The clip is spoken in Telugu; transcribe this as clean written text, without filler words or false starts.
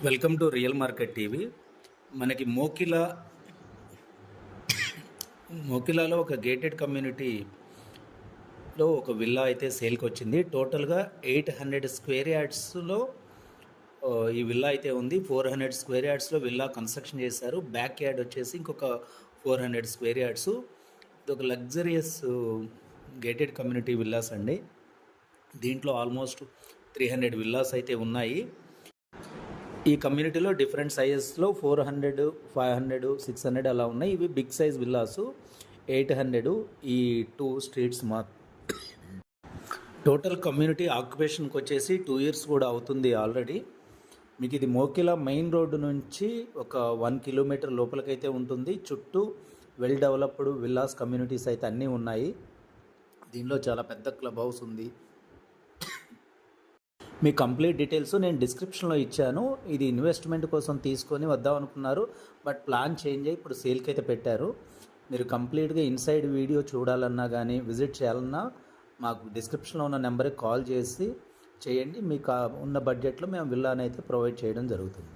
Welcome to real market TV. మనకి మోకిలాలో ఒక గేటెడ్ కమ్యూనిటీలో ఒక విల్లా అయితే సేల్కి వచ్చింది. టోటల్గా 800 స్క్వేర్ యార్డ్స్లో ఈ విల్లా అయితే ఉంది. 400 స్క్వేర్ యార్డ్స్లో విల్లా కన్స్ట్రక్షన్ చేశారు. బ్యాక్ యార్డ్ వచ్చేసి ఇంకొక 400 స్క్వేర్ యార్డ్స్. ఇది ఒక లగ్జరియస్ గేటెడ్ కమ్యూనిటీ విల్లాస్ అండి. దీంట్లో ఆల్మోస్ట్ 300 విల్లాస్ అయితే ఉన్నాయి. ఈ కమ్యూనిటీలో డిఫరెంట్ సైజెస్లో 400, 500, 600 అలా ఉన్నాయి. ఇవి బిగ్ సైజ్ విల్లాసు. 800 ఈ 2 స్ట్రీట్స్ టోటల్ కమ్యూనిటీ ఆక్యుపేషన్కి వచ్చేసి 2 years కూడా అవుతుంది ఆల్రెడీ. మీకు ఇది మోకిలా మెయిన్ రోడ్డు నుంచి ఒక 1 kilometer లోపలికైతే ఉంటుంది. చుట్టూ వెల్ డెవలప్డ్ విల్లాస్ కమ్యూనిటీస్ అయితే అన్నీ ఉన్నాయి. దీనిలో చాలా పెద్ద క్లబ్ హౌస్ ఉంది. మీ కంప్లీట్ డీటెయిల్స్ నేను డిస్క్రిప్షన్లో ఇచ్చాను. ఇది ఇన్వెస్ట్మెంట్ కోసం తీసుకొని వద్దాం అనుకున్నారు, బట్ ప్లాన్ చేంజ్ అయ్యి ఇప్పుడు సేల్కి అయితే పెట్టారు. మీరు కంప్లీట్గా ఇన్సైడ్ వీడియో చూడాలన్నా కానీ విజిట్ చేయాలన్నా మాకు డిస్క్రిప్షన్లో ఉన్న నెంబర్కి కాల్ చేసి చేయండి. మీకు ఉన్న బడ్జెట్లో మేము విల్లాని అయితే ప్రొవైడ్ చేయడం జరుగుతుంది.